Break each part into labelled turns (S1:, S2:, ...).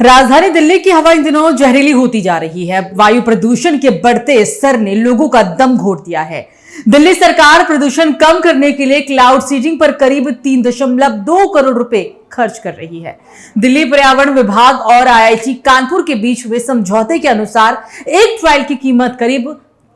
S1: राजधानी दिल्ली की हवा इन दिनों जहरीली होती जा रही है। वायु प्रदूषण के बढ़ते स्तर ने लोगों का दम घोट दिया है। दिल्ली सरकार प्रदूषण कम करने के लिए क्लाउड सीडिंग पर करीब 3.2 करोड़ रुपए खर्च कर रही है। दिल्ली पर्यावरण विभाग और आईआईटी कानपुर के बीच हुए समझौते के अनुसार एक ट्रायल की कीमत करीब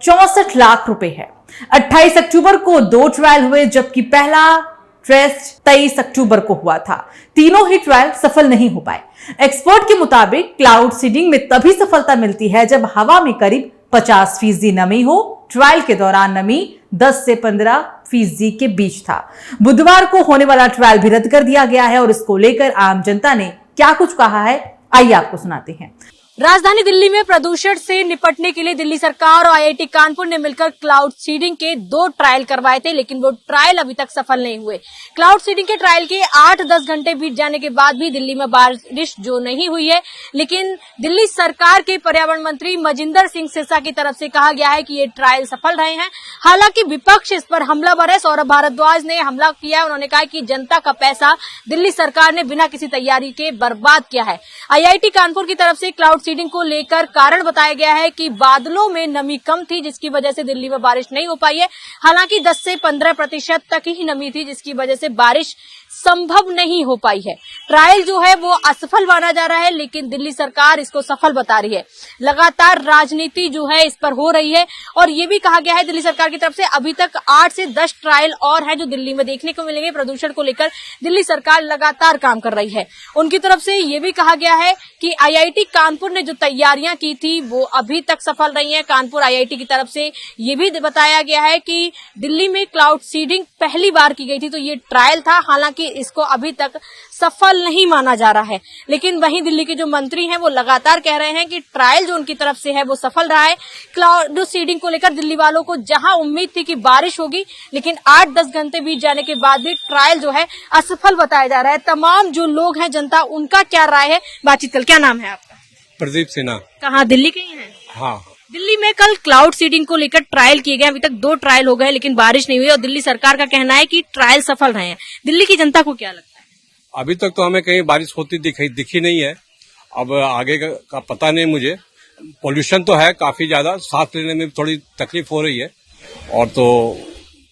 S1: 64 लाख रुपए है। 28 अक्टूबर को 2 ट्रायल हुए, जबकि पहला टेस्ट 23 अक्टूबर को हुआ था। तीनों ही ट्रायल सफल नहीं हो पाए। एक्सपर्ट के मुताबिक क्लाउड सीडिंग में तभी सफलता मिलती है जब हवा में करीब 50% नमी हो। ट्रायल के दौरान नमी 10 से 15% के बीच था। बुधवार को होने वाला ट्रायल भी रद्द कर दिया गया है और इसको लेकर आम जनता ने क्या कुछ कहा है, आइए आपको सुनाते हैं।
S2: राजधानी दिल्ली में प्रदूषण से निपटने के लिए दिल्ली सरकार और आईआईटी कानपुर ने मिलकर क्लाउड सीडिंग के 2 ट्रायल करवाए थे, लेकिन वो ट्रायल अभी तक सफल नहीं हुए। क्लाउड सीडिंग के ट्रायल के 8-10 घंटे बीत जाने के बाद भी दिल्ली में बारिश जो नहीं हुई है, लेकिन दिल्ली सरकार के पर्यावरण मंत्री मजिंदर सिंह सिरसा की तरफ से कहा गया है कि ये ट्रायल सफल रहे हैं। हालांकि विपक्ष इस पर हमलावर है। सौरभ भारद्वाज ने हमला किया। उन्होंने कहा कि जनता का पैसा दिल्ली सरकार ने बिना किसी तैयारी के बर्बाद किया है। आईआईटी कानपुर की तरफ से क्लाउड सीडिंग को लेकर कारण बताया गया है कि बादलों में नमी कम थी, जिसकी वजह से दिल्ली में बारिश नहीं हो पाई है। हालांकि 10 से 15% तक ही नमी थी, जिसकी वजह से बारिश संभव नहीं हो पाई है। ट्रायल जो है वो असफल माना जा रहा है, लेकिन दिल्ली सरकार इसको सफल बता रही है। लगातार राजनीति जो है इस पर हो रही है और ये भी कहा गया है दिल्ली सरकार की तरफ से अभी तक 8 से 10 ट्रायल और हैं जो दिल्ली में देखने को मिलेंगे। प्रदूषण को लेकर दिल्ली सरकार लगातार काम कर रही है। उनकी तरफ से ये भी कहा गया है कि आईआईटी कानपुर ने जो तैयारियां की थी वो अभी तक सफल रही है। कानपुर आईआईटी की तरफ से ये भी बताया गया है कि दिल्ली में क्लाउड सीडिंग पहली बार की गई थी, तो ये ट्रायल था। हालांकि इसको अभी तक सफल नहीं माना जा रहा है, लेकिन वहीं दिल्ली के जो मंत्री हैं वो लगातार कह रहे हैं कि ट्रायल जो उनकी तरफ से है वो सफल रहा है। क्लाउड सीडिंग को लेकर दिल्ली वालों को जहां उम्मीद थी कि बारिश होगी, लेकिन 8-10 घंटे बीत जाने के बाद भी ट्रायल जो है असफल बताया जा रहा है। तमाम जो लोग हैं, जनता, उनका क्या राय है, बातचीत कर। क्या नाम है आपका?
S3: प्रदीप सिन्हा।
S2: कहाँ, दिल्ली के ही हैं?
S3: हाँ,
S2: दिल्ली में कल क्लाउड सीडिंग को लेकर ट्रायल किए गए। अभी तक 2 ट्रायल हो गए, लेकिन बारिश नहीं हुई और दिल्ली सरकार का कहना है कि ट्रायल सफल रहे हैं। दिल्ली की जनता को क्या लगता है?
S3: अभी तक तो हमें कहीं बारिश होती दिखी नहीं है। अब आगे का पता नहीं मुझे। पोल्यूशन तो है काफी ज्यादा, सांस लेने में थोड़ी तकलीफ हो रही है। और तो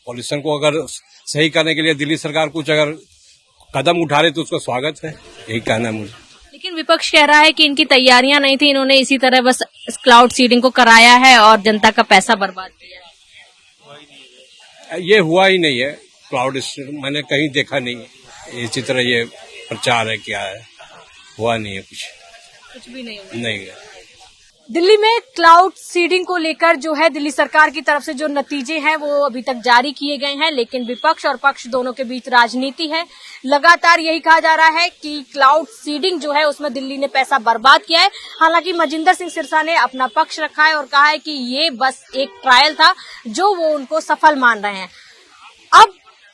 S3: पोल्यूशन को अगर सही करने के लिए दिल्ली सरकार कुछ अगर कदम उठा रही तो उसका स्वागत है, यही कहना है मुझे।
S2: लेकिन विपक्ष कह रहा है कि इनकी तैयारियां नहीं थी, इन्होंने इसी तरह बस क्लाउड सीडिंग को कराया है और जनता का पैसा बर्बाद किया है।
S3: ये हुआ ही नहीं है। क्लाउड मैंने कहीं देखा नहीं है। इसी तरह ये प्रचार है, क्या है, हुआ नहीं है, कुछ
S2: भी नहीं हुआ।
S3: नहीं है।
S2: दिल्ली में क्लाउड सीडिंग को लेकर जो है दिल्ली सरकार की तरफ से जो नतीजे हैं वो अभी तक जारी किए गए हैं, लेकिन विपक्ष और पक्ष दोनों के बीच राजनीति है। लगातार यही कहा जा रहा है कि क्लाउड सीडिंग जो है उसमें दिल्ली ने पैसा बर्बाद किया है। हालांकि मजिंदर सिंह सिरसा ने अपना पक्ष रखा है और कहा है कि ये बस एक ट्रायल था जो वो उनको सफल मान रहे हैं। अब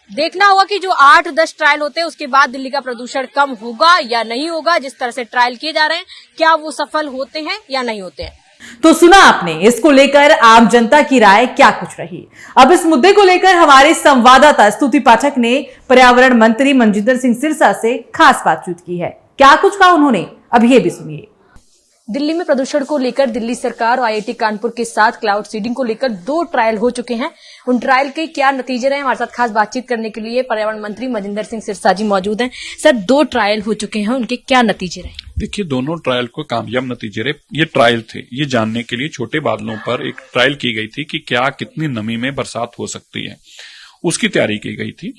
S2: देखना होगा कि जो 8-10 ट्रायल होते हैं उसके बाद दिल्ली का प्रदूषण कम होगा या नहीं होगा। जिस तरह से ट्रायल किए जा रहे हैं, क्या वो सफल होते हैं या नहीं होते हैं।
S1: तो सुना आपने, इसको लेकर आम जनता की राय क्या कुछ रही। अब इस मुद्दे को लेकर हमारे संवाददाता स्तुति पाठक ने पर्यावरण मंत्री मजिंदर सिंह सिरसा से खास बातचीत की है। क्या कुछ कहा उन्होंने, अब ये भी सुनिए। दिल्ली में प्रदूषण को लेकर दिल्ली सरकार और आईआईटी कानपुर के साथ क्लाउड सीडिंग को लेकर 2 ट्रायल हो चुके हैं। उन ट्रायल के क्या नतीजे रहे, हमारे साथ खास बातचीत करने के लिए पर्यावरण मंत्री मजिंदर सिंह सिरसा जी मौजूद हैं। सर, 2 ट्रायल हो चुके हैं, उनके क्या नतीजे रहे?
S4: देखिए, दोनों ट्रायल को कामयाब नतीजे रहे। ये ट्रायल थे, ये जानने के लिए छोटे बादलों पर एक ट्रायल की गई थी कि क्या कितनी नमी में बरसात हो सकती है, उसकी तैयारी की गई थी।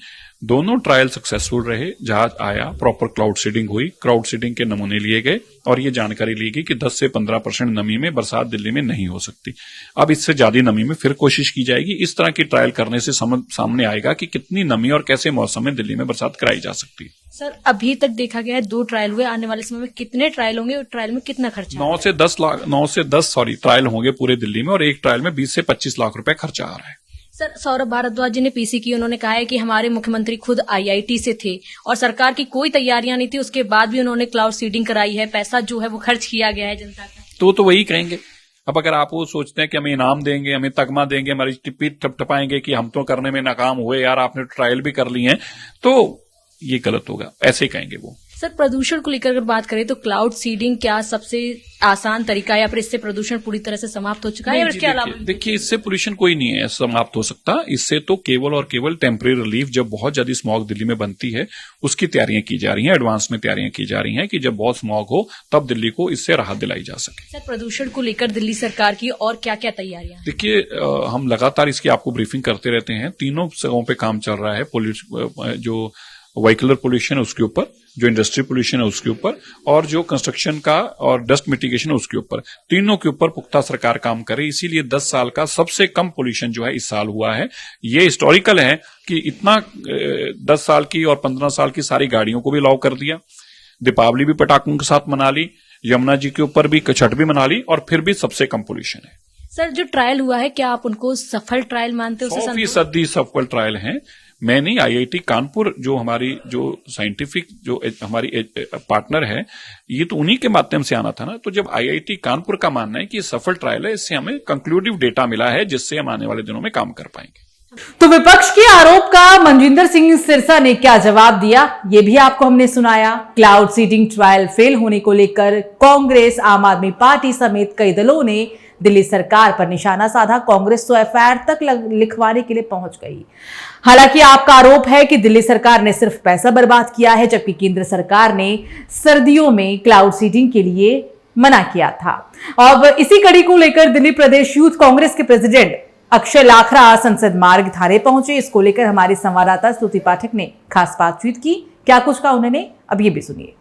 S4: दोनों ट्रायल सक्सेसफुल रहे। जहाज आया, प्रॉपर क्लाउड सीडिंग हुई, क्लाउड सीडिंग के नमूने लिए गए और ये जानकारी ली गई कि 10 से 15% नमी में बरसात दिल्ली में नहीं हो सकती। अब इससे ज्यादा नमी में फिर कोशिश की जाएगी। इस तरह की ट्रायल करने से सामने आएगा कि कितनी नमी और कैसे मौसम में दिल्ली में बरसात कराई जा सकती है।
S2: सर, अभी तक देखा गया है 2 ट्रायल हुए, आने वाले समय में कितने ट्रायल होंगे और ट्रायल में कितना खर्चा?
S4: 9 से 10 ट्रायल होंगे पूरे दिल्ली में और एक ट्रायल में 20 से 25 लाख रुपए खर्चा आ रहा है।
S2: सर, सौरभ भारद्वाज जी ने पीसी की, उन्होंने कहा है कि हमारे मुख्यमंत्री खुद आईआईटी से थे और सरकार की कोई तैयारियां नहीं थी, उसके बाद भी उन्होंने क्लाउड सीडिंग कराई है, पैसा जो है वो खर्च किया गया है जनता का।
S4: तो वही कहेंगे। अब अगर आप वो सोचते हैं कि हमें इनाम देंगे, हमें तगमा देंगे, हमारी पीठ टपटपाएंगे कि हम तो करने में नाकाम हुए, यार आपने ट्रायल भी कर ली है, तो ये गलत होगा। ऐसे ही कहेंगे वो।
S2: सर, प्रदूषण को लेकर अगर बात करें तो क्लाउड सीडिंग क्या सबसे आसान तरीका है या फिर इससे प्रदूषण पूरी तरह से समाप्त हो चुका है या इसके अलावा?
S4: देखिए, इससे पोल्यूशन कोई नहीं है समाप्त हो सकता। इससे तो केवल और केवल टेम्परेरी रिलीफ, जब बहुत ज्यादा स्मॉग दिल्ली में बनती है उसकी तैयारियां की जा रही हैं, एडवांस में तैयारियां की जा रही हैं कि जब बहुत स्मॉग हो तब दिल्ली को इससे राहत दिलाई जा सके।
S2: सर, प्रदूषण को लेकर दिल्ली सरकार की और क्या क्या तैयारियां?
S4: देखिए, हम लगातार इसकी आपको ब्रीफिंग करते रहते हैं। तीनों जगहों पे काम चल रहा है। जो व्हीकलर पोल्यूशन है उसके ऊपर, जो इंडस्ट्री पोल्यूशन है उसके ऊपर, और जो कंस्ट्रक्शन का और डस्ट मिटिगेशन है उसके ऊपर, तीनों के ऊपर पुख्ता सरकार काम करे। इसीलिए 10 साल का सबसे कम पोल्यूशन जो है इस साल हुआ है। ये हिस्टोरिकल है कि इतना 10 साल की और 15 साल की सारी गाड़ियों को भी अलाउ कर दिया। दीपावली भी पटाखों के साथ मना ली, यमुना जी के ऊपर भी छठ भी मना ली, और फिर भी सबसे कम पोल्यूशन है।
S2: सर, जो ट्रायल हुआ है क्या आप उनको सफल ट्रायल मानते हो?
S4: 100% सफल ट्रायल है। मैं नहीं, IIT कानपुर जो हमारी जो साइंटिफिक जो हमारी पार्टनर है, ये तो उन्हीं के माध्यम से आना था ना। तो जब IIT कानपुर का मानना है कि सफल ट्रायल है, इससे हमें कंक्लूडिव डेटा मिला है जिससे हम आने वाले दिनों में काम कर पाएंगे।
S1: तो विपक्ष के आरोप का मनजिंदर सिंह सिरसा ने क्या जवाब दिया, ये भी आपको हमने सुनाया। क्लाउड सीडिंग ट्रायल फेल होने को लेकर कांग्रेस, आम आदमी पार्टी समेत कई दलों ने दिल्ली सरकार पर निशाना साधा। कांग्रेस तो FIR तक लिखवाने के लिए पहुंच गई। हालांकि आपका आरोप है कि दिल्ली सरकार ने सिर्फ पैसा बर्बाद किया है, जबकि केंद्र सरकार ने सर्दियों में क्लाउड सीडिंग के लिए मना किया था। अब इसी कड़ी को लेकर दिल्ली प्रदेश यूथ कांग्रेस के प्रेसिडेंट अक्षय लाखरा संसद मार्ग थाने पहुंचे। इसको लेकर हमारी संवाददाता स्तुति पाठक ने खास बातचीत की। क्या कुछ कहा उन्होंने, अब ये भी सुनिए।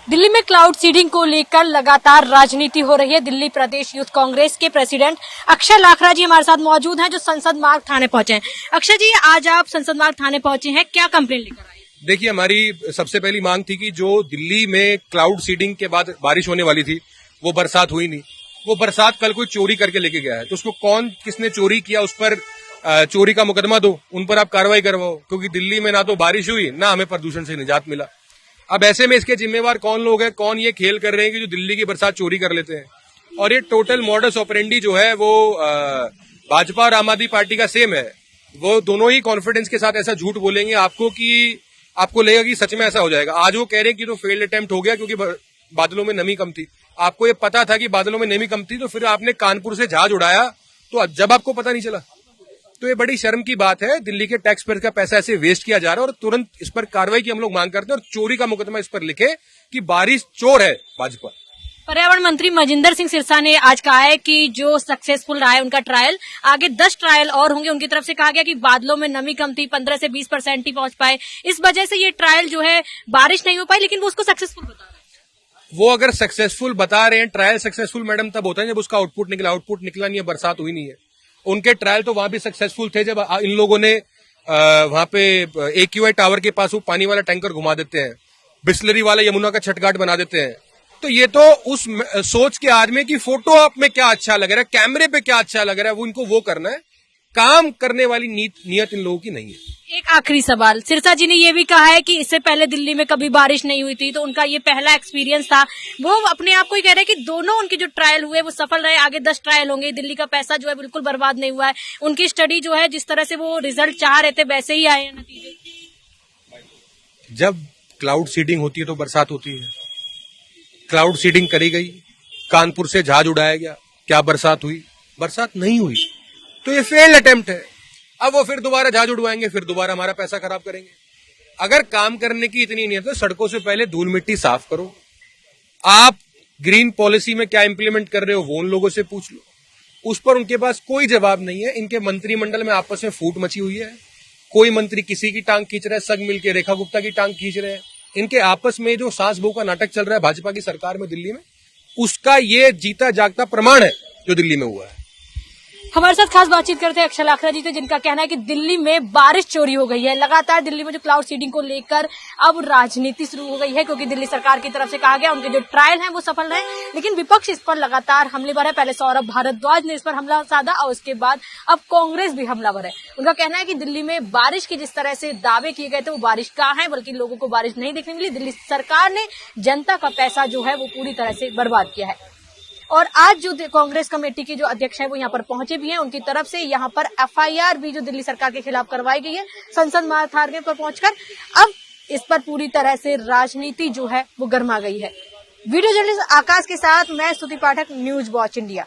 S2: दिल्ली में क्लाउड सीडिंग को लेकर लगातार राजनीति हो रही है। दिल्ली प्रदेश यूथ कांग्रेस के प्रेसिडेंट अक्षय लाखरा जी हमारे साथ मौजूद हैं, जो संसद मार्ग थाने पहुंचे हैं। अक्षय जी, आज आप संसद मार्ग थाने पहुंचे हैं, क्या कंप्लेंट लेकर आए?
S5: देखिए, हमारी सबसे पहली मांग थी कि जो दिल्ली में क्लाउड सीडिंग के बाद बारिश होने वाली थी, वो बरसात हुई नहीं। वो बरसात कल कोई चोरी करके लेके गया है, तो उसको किसने चोरी किया, उस पर चोरी का मुकदमा दो, उन पर आप कार्रवाई करवाओ। क्योंकि दिल्ली में ना तो बारिश हुई, ना हमें प्रदूषण से निजात मिला। अब ऐसे में इसके जिम्मेवार कौन लोग हैं, कौन ये खेल कर रहे हैं कि जो दिल्ली की बरसात चोरी कर लेते हैं। और ये टोटल मॉडस ऑपरेंडी जो है वो भाजपा और आम आदमी पार्टी का सेम है। वो दोनों ही कॉन्फिडेंस के साथ ऐसा झूठ बोलेंगे आपको कि आपको लगेगा कि सच में ऐसा हो जाएगा। आज वो कह रहे हैं कि तो फेल्ड अटेम्प्ट हो गया क्योंकि बादलों में नमी कम थी। आपको ये पता था कि बादलों में नमी कम थी, तो फिर आपने कानपुर से जहाज उड़ाया, तो जब आपको पता नहीं चला। तो ये बड़ी शर्म की बात है। दिल्ली के टैक्स पेयर का पैसा ऐसे वेस्ट किया जा रहा है, और तुरंत इस पर कार्रवाई की हम लोग मांग करते हैं, और चोरी का मुकदमा इस पर लिखे कि बारिश चोर है भाजपा।
S2: पर्यावरण मंत्री मनजिंदर सिंह सिरसा ने आज कहा है कि जो सक्सेसफुल रहा है उनका ट्रायल, आगे 10 ट्रायल और होंगे। उनकी तरफ से कहा गया कि बादलों में नमी कम थी, 15 से 20% ही पहुंच पाए, इस वजह से ये ट्रायल जो है बारिश नहीं हो पाई, लेकिन वो उसको सक्सेसफुल बता रहे हैं।
S5: वो अगर सक्सेसफुल बता रहे हैं, ट्रायल सक्सेसफुल मैडम तब होता है जब उसका आउटपुट निकला। आउटपुट निकला नहीं है, बरसात हुई नहीं है। उनके ट्रायल तो वहां भी सक्सेसफुल थे जब इन लोगों ने वहां पे AQI टावर के पास वो पानी वाला टैंकर घुमा देते हैं, बिस्लरी वाला यमुना का छठघाट बना देते हैं। तो ये तो उस सोच के आदमी की फोटो आप में क्या अच्छा लग रहा है, कैमरे पे क्या अच्छा लग रहा है, वो इनको वो करना है। काम करने वाली नियत इन लोगों की नहीं है।
S2: एक आखिरी सवाल, सिरसा जी ने ये भी कहा है कि इससे पहले दिल्ली में कभी बारिश नहीं हुई थी, तो उनका ये पहला एक्सपीरियंस था। वो अपने आप को ही कह रहे हैं कि दोनों उनके जो ट्रायल हुए वो सफल रहे, आगे 10 ट्रायल होंगे। दिल्ली का पैसा जो है बिल्कुल बर्बाद नहीं हुआ है। उनकी स्टडी जो है जिस तरह से वो रिजल्ट चाह रहे थे वैसे ही आए हैं नतीजे।
S5: जब क्लाउड सीडिंग होती है तो बरसात होती है। क्लाउड सीडिंग करी गई, कानपुर से जहाज उड़ाया गया, क्या बरसात हुई? बरसात नहीं हुई, तो ये फेल्ड अटेम्प्ट है। अब वो फिर दोबारा जहाज उड़वाएंगे, फिर दोबारा हमारा पैसा खराब करेंगे। अगर काम करने की इतनी नियत है, सड़कों से पहले धूल मिट्टी साफ करो। आप ग्रीन पॉलिसी में क्या इंप्लीमेंट कर रहे हो वो उन लोगों से पूछ लो। उस पर उनके पास कोई जवाब नहीं है। इनके मंत्रिमंडल में आपस में फूट मची हुई है। कोई मंत्री किसी की टांग खींच रहा है, सब मिलकर रेखा गुप्ता की टांग खींच रहे हैं। इनके आपस में जो सास बहू का नाटक चल रहा है भाजपा की सरकार में दिल्ली में, उसका ये जीता जागता प्रमाण है जो दिल्ली में हुआ है।
S2: हमारे साथ खास बातचीत करते हैं अक्षय लाखरा जी थे, जिनका कहना है कि दिल्ली में बारिश चोरी हो गई है। लगातार दिल्ली में जो क्लाउड सीडिंग को लेकर अब राजनीति शुरू हो गई है, क्योंकि दिल्ली सरकार की तरफ से कहा गया उनके जो ट्रायल हैं वो सफल रहे, लेकिन विपक्ष इस पर लगातार हमलेवर है। पहले सौरभ भारद्वाज ने इस पर हमला साधा और उसके बाद अब कांग्रेस भी हमलावर है। उनका कहना है कि दिल्ली में बारिश की जिस तरह से दावे किए गए थे वो बारिश कहाँ है, बल्कि लोगों को बारिश नहीं देखने मिली। दिल्ली सरकार ने जनता का पैसा जो है वो पूरी तरह से बर्बाद किया है। और आज जो कांग्रेस कमेटी के जो अध्यक्ष है वो यहाँ पर पहुंचे भी हैं। उनकी तरफ से यहाँ पर FIR भी जो दिल्ली सरकार के खिलाफ करवाई गई है संसद मार्ग थाने पर पहुंचकर। अब इस पर पूरी तरह से राजनीति जो है वो गर्मा गई है। वीडियो जर्नलिस्ट आकाश के साथ मैं स्तुति पाठक, न्यूज वॉच इंडिया।